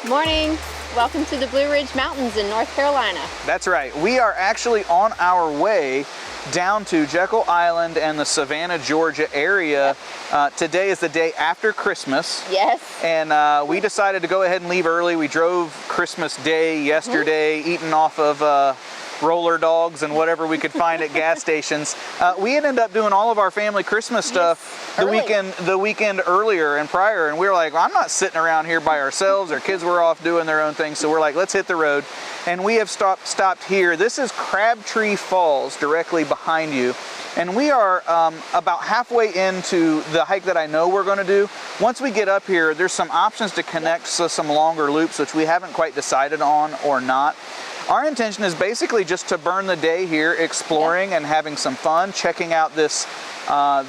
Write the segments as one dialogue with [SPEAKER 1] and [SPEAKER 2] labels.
[SPEAKER 1] Morning. Welcome to the Blue Ridge Mountains in North Carolina.
[SPEAKER 2] That's right. We are actually on our way down to Jekyll Island and the Savannah, Georgia area. Today is the day after Christmas.
[SPEAKER 1] Yes.
[SPEAKER 2] And we decided to go ahead and leave early. We drove Christmas Day yesterday, eating off of roller dogs and whatever we could find at gas stations. We ended up doing all of our family Christmas stuff the weekend earlier and prior, and we were like, well, I'm not sitting around here by ourselves. Our kids were off doing their own thing, so we're like, let's hit the road. And we have stopped here. This is Crabtree Falls, directly behind you. And we are about halfway into the hike that I know we're going to do. Once we get up here, there's some options to connect to some longer loops, which we haven't quite decided on or not. Our intention is basically just to burn the day here exploring and having some fun, checking out this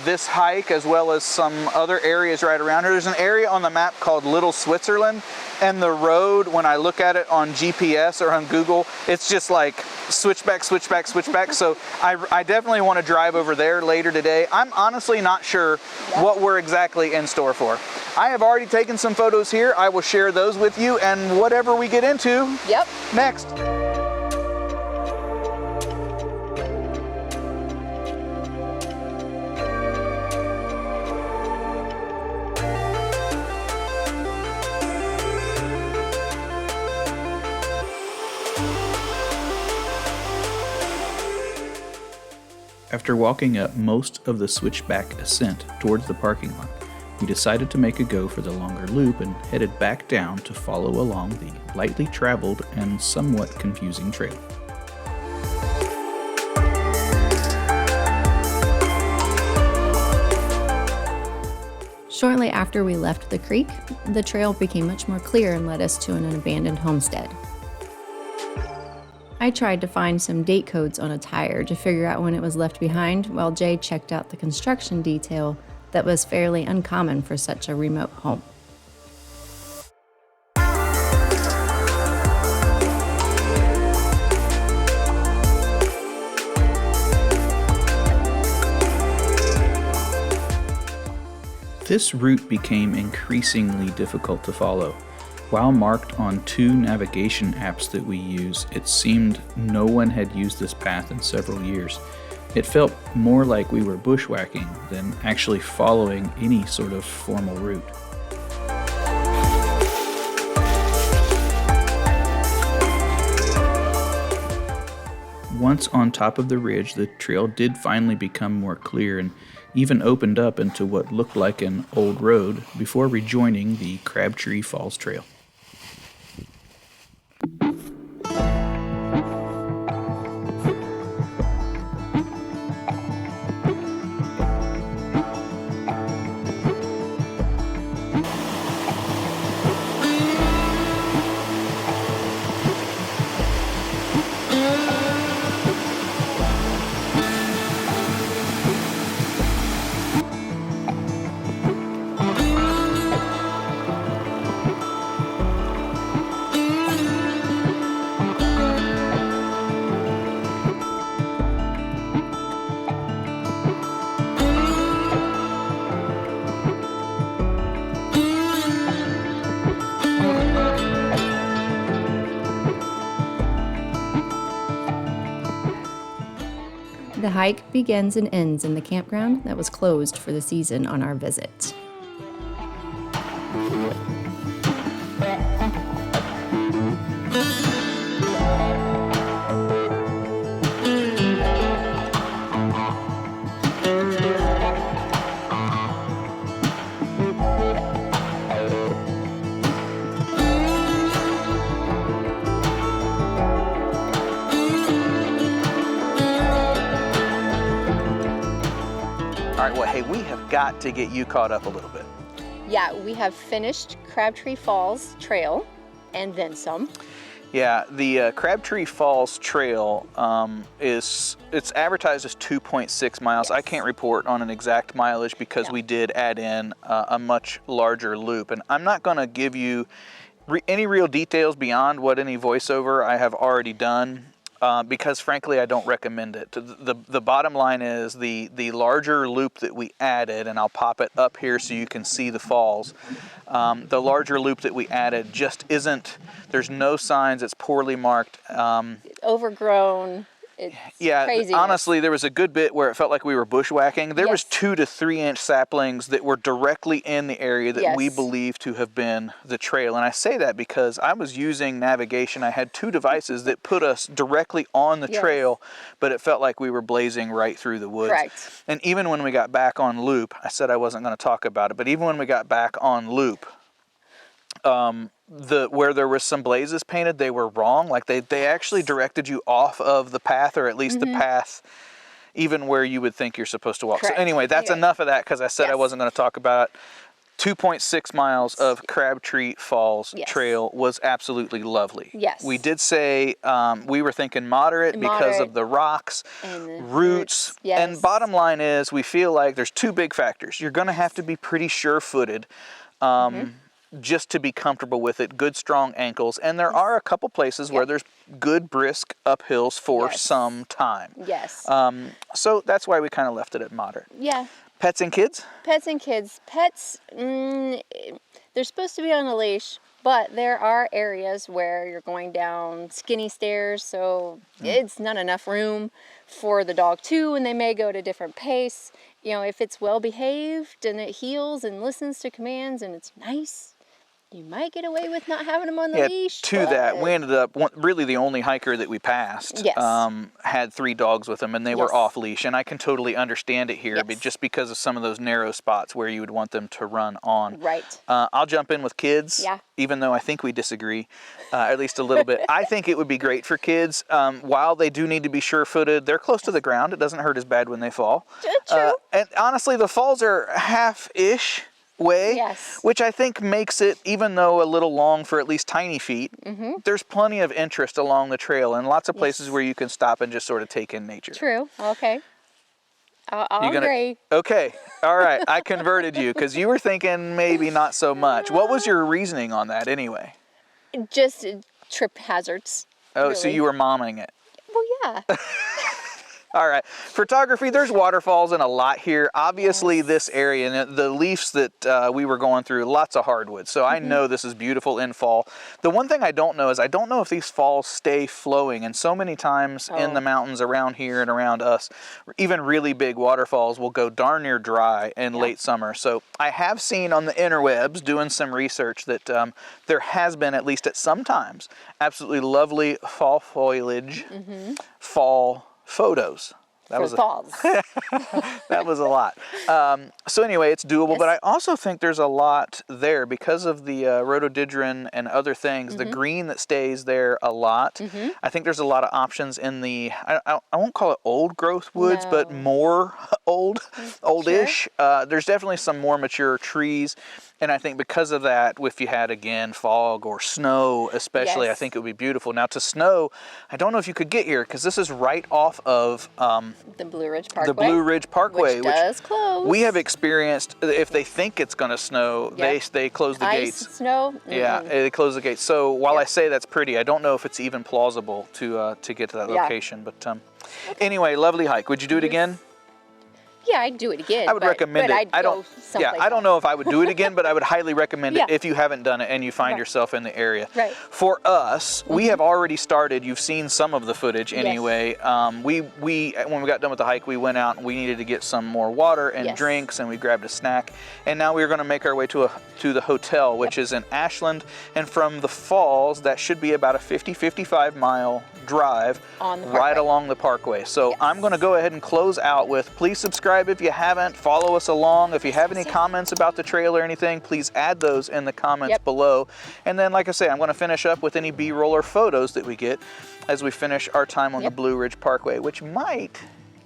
[SPEAKER 2] this hike as well as some other areas right around here. There's an area on the map called Little Switzerland, and the road, when I look at it on GPS or on Google, it's just like switchback, switchback, switchback. So I definitely want to drive over there later today. I'm honestly not sure what we're exactly in store for. I have already taken some photos here. I will share those with you, and whatever we get into next.
[SPEAKER 3] After walking up most of the switchback ascent towards the parking lot, we decided to make a go for the longer loop and headed back down to follow along the lightly traveled and somewhat confusing trail.
[SPEAKER 4] Shortly after we left the creek, the trail became much more clear and led us to an abandoned homestead. I tried to find some date codes on a tire to figure out when it was left behind, while Jay checked out the construction detail that was fairly uncommon for such a remote home.
[SPEAKER 3] This route became increasingly difficult to follow. While marked on 2 navigation apps that we use, it seemed no one had used this path in several years. It felt more like we were bushwhacking than actually following any sort of formal route. Once on top of the ridge, the trail did finally become more clear and even opened up into what looked like an old road before rejoining the Crabtree Falls Trail.
[SPEAKER 4] The hike begins and ends in the campground that was closed for the season on our visit.
[SPEAKER 2] All right, well, hey, we have got to get you caught up a little bit.
[SPEAKER 1] Yeah, we have finished Crabtree Falls Trail and then some.
[SPEAKER 2] Yeah, the Crabtree Falls Trail it's advertised as 2.6 miles.
[SPEAKER 1] Yes.
[SPEAKER 2] I can't report on an exact mileage because we did add in a much larger loop. And I'm not going to give you any real details beyond what any voiceover I have already done. Because frankly, I don't recommend it. The bottom line is the larger loop that we added, and I'll pop it up here so you can see the falls. The larger loop that we added just isn't, there's no signs, it's poorly marked.
[SPEAKER 1] Overgrown. It's crazy.
[SPEAKER 2] Honestly, there was a good bit where it felt like we were bushwhacking. There was 2 to 3 inch saplings that were directly in the area that we believe to have been the trail. And I say that because I was using navigation. I had 2 devices that put us directly on the trail, but it felt like we were blazing right through the woods.
[SPEAKER 1] Correct.
[SPEAKER 2] And even when we got back on loop, I said I wasn't going to talk about it, but even when we got back on loop, where there was some blazes painted, they were wrong. Like they actually directed you off of the path, or at least the path even where you would think you're supposed to walk.
[SPEAKER 1] Correct.
[SPEAKER 2] So anyway, that's enough of that because I said I wasn't going to talk about it. 2.6 miles of Crabtree Falls Trail was absolutely lovely.
[SPEAKER 1] Yes.
[SPEAKER 2] We did say we were thinking moderate because of the rocks,
[SPEAKER 1] and the
[SPEAKER 2] roots.
[SPEAKER 1] Yes.
[SPEAKER 2] And bottom line is we feel like there's 2 big factors. You're going to have to be pretty sure-footed. Just to be comfortable with it, good strong ankles, and there are a couple places where there's good brisk uphills for some time.
[SPEAKER 1] Yes.
[SPEAKER 2] So that's why we kind of left it at moderate.
[SPEAKER 1] Yeah.
[SPEAKER 2] Pets and kids?
[SPEAKER 1] Pets and kids. Pets, they're supposed to be on a leash, but there are areas where you're going down skinny stairs, so it's not enough room for the dog too, and they may go at a different pace. You know, if it's well behaved and it heels and listens to commands and it's nice, you might get away with not having them on the leash.
[SPEAKER 2] To that, we ended up, really the only hiker that we passed had 3 dogs with them, and they were off leash. And I can totally understand it here, but just because of some of those narrow spots where you would want them to run on.
[SPEAKER 1] Right.
[SPEAKER 2] I'll jump in with kids, even though I think we disagree, at least a little bit. I think it would be great for kids. While they do need to be sure-footed, they're close to the ground. It doesn't hurt as bad when they fall.
[SPEAKER 1] True.
[SPEAKER 2] And honestly, the falls are half-ish way, which I think makes it, even though a little long for at least tiny feet, there's plenty of interest along the trail and lots of places where you can stop and just sort of take in nature.
[SPEAKER 1] True. Okay. I'll agree.
[SPEAKER 2] Okay. All right. I converted you because you were thinking maybe not so much. What was your reasoning on that anyway?
[SPEAKER 1] Just trip hazards.
[SPEAKER 2] Oh,
[SPEAKER 1] really.
[SPEAKER 2] So you were momming it.
[SPEAKER 1] Well, yeah.
[SPEAKER 2] All right, photography, there's waterfalls and a lot here. Obviously this area, and the leaves that we were going through, lots of hardwood. So I know this is beautiful in fall. The one thing I don't know is I don't know if these falls stay flowing. And so many times in the mountains around here and around us, even really big waterfalls will go darn near dry in late summer. So I have seen on the interwebs, doing some research, that there has been, at least at some times, absolutely lovely fall foliage, fall photos. That was
[SPEAKER 1] falls.
[SPEAKER 2] that was a lot. So anyway, it's doable, but I also think there's a lot there because of the rhododendron and other things, the green that stays there a lot. I think there's a lot of options in the, I won't call it old growth woods, but more oldish. There's definitely some more mature trees. And I think because of that, if you had, again, fog or snow especially, I think it would be beautiful. Now, to snow, I don't know if you could get here because this is right off of
[SPEAKER 1] the Blue Ridge Parkway.
[SPEAKER 2] The Blue Ridge Parkway,
[SPEAKER 1] which does close.
[SPEAKER 2] We have experienced, if they think it's going to snow, they close the gates.
[SPEAKER 1] Snow?
[SPEAKER 2] Yeah, they close the gates. So while I say that's pretty, I don't know if it's even plausible to get to that location. But anyway, lovely hike. Would you do it again?
[SPEAKER 1] Yeah, I'd do it again.
[SPEAKER 2] I would recommend
[SPEAKER 1] but
[SPEAKER 2] it.
[SPEAKER 1] I'd
[SPEAKER 2] I
[SPEAKER 1] go
[SPEAKER 2] don't.
[SPEAKER 1] someplace
[SPEAKER 2] Yeah, I don't know if I would do it again, but I would highly recommend
[SPEAKER 1] Yeah.
[SPEAKER 2] it if you haven't done it and you find
[SPEAKER 1] Right.
[SPEAKER 2] yourself in the area.
[SPEAKER 1] Right.
[SPEAKER 2] For us, we have already started. You've seen some of the footage
[SPEAKER 1] Yes.
[SPEAKER 2] anyway. We when we got done with the hike, we went out and we needed to get some more water and
[SPEAKER 1] Yes.
[SPEAKER 2] drinks, and we grabbed a snack. And now we're going to make our way to the hotel, which is in Ashland. And from the falls, that should be about a 55 mile drive
[SPEAKER 1] On the
[SPEAKER 2] right
[SPEAKER 1] parkway.
[SPEAKER 2] along the parkway. So
[SPEAKER 1] Yes.
[SPEAKER 2] I'm going to go ahead and close out with, please subscribe if you haven't, follow us along. If you have any comments about the trail or anything, please add those in the comments
[SPEAKER 1] Yep.
[SPEAKER 2] below. And then, like I say, I'm going to finish up with any B-roll or photos that we get as we finish our time on the
[SPEAKER 1] Yep.
[SPEAKER 2] Blue Ridge Parkway, which might,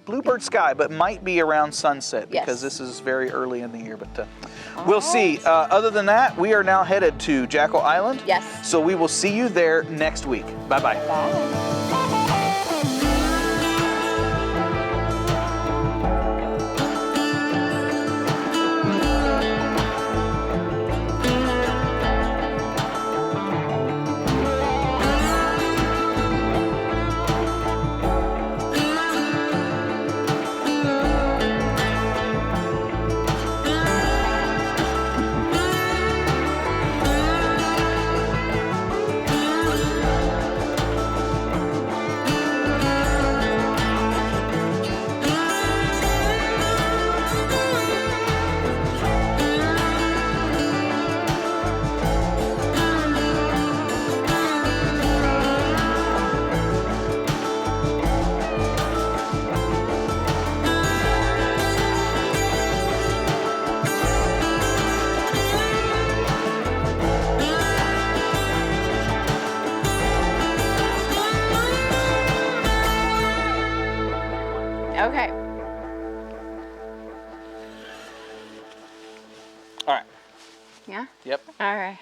[SPEAKER 2] bluebird sky, but might be around sunset because
[SPEAKER 1] Yes.
[SPEAKER 2] this is very early in the year, but we'll see. Other than that, we are now headed to Jekyll Island.
[SPEAKER 1] Yes.
[SPEAKER 2] So we will see you there next week. Bye-bye.
[SPEAKER 1] Bye. Okay.
[SPEAKER 2] All right.
[SPEAKER 1] Yeah?
[SPEAKER 2] Yep.
[SPEAKER 1] All right.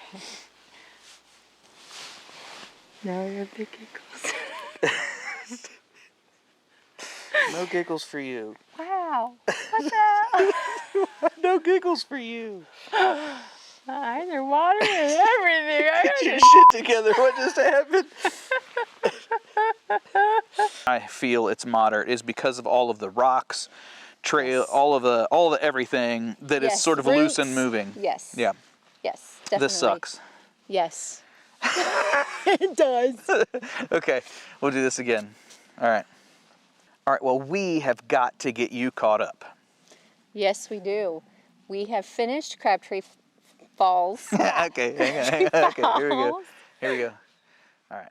[SPEAKER 1] Now we have the giggles.
[SPEAKER 2] No giggles for you.
[SPEAKER 1] Wow. What the hell?
[SPEAKER 2] No giggles for you.
[SPEAKER 1] There's water and everything.
[SPEAKER 2] Get your shit together. What just happened? I feel it's moderate is because of all of the rocks, trail,
[SPEAKER 1] Yes.
[SPEAKER 2] all of the everything that is
[SPEAKER 1] Yes,
[SPEAKER 2] sort of loose and
[SPEAKER 1] roots.
[SPEAKER 2] moving.
[SPEAKER 1] Yes.
[SPEAKER 2] Yeah.
[SPEAKER 1] Yes, definitely.
[SPEAKER 2] This sucks.
[SPEAKER 1] Yes. It does.
[SPEAKER 2] Okay, we'll do this again. All right. All right, well, we have got to get you caught up.
[SPEAKER 1] Yes, we do. We have finished Crabtree Falls.
[SPEAKER 2] Okay, hang on. Okay, here we go.
[SPEAKER 1] Falls.
[SPEAKER 2] Here we go. All right.